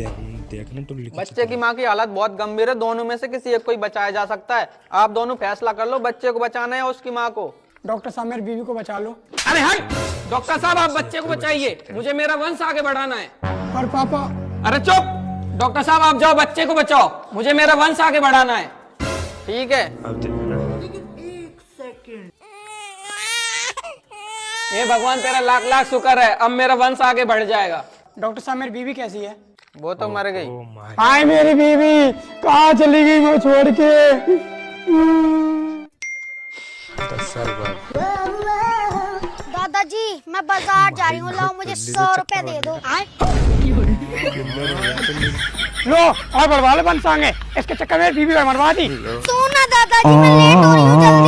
देखने तो बच्चे की माँ की हालत बहुत गंभीर है, दोनों में से किसी एक को ही बचाया जा सकता है। आप दोनों फैसला कर लो, बच्चे को बचाना है उसकी माँ को। डॉक्टर साहब मेरी बीवी को बचा लो। अरे हट! डॉक्टर साहब आप बच्चे को बचाइए, मुझे मेरा वंश आगे बढ़ाना है। और पापा? अरे चुप! डॉक्टर साहब आप जाओ, बच्चे को बचाओ, मुझे मेरा वंश आगे बढ़ाना है। ठीक है। हे भगवान तेरा लाख लाख शुक्र है, अब मेरा वंश आगे बढ़ जाएगा। डॉक्टर साहब मेरी बीवी कैसी है? वो तो मर गई। हाय मेरी बीवी कहाँ चली गई वो छोड़ के? 10 साल बाद दादाजी मैं बाजार जा रही हूँ, लाओ मुझे 100 रुपए दे दो। लो और बढ़वा लो बंसांगे, इसके चक्कर में बीवी मरवा दी। सुनो दादाजी मैं लेट हो रही हूँ, जल्दी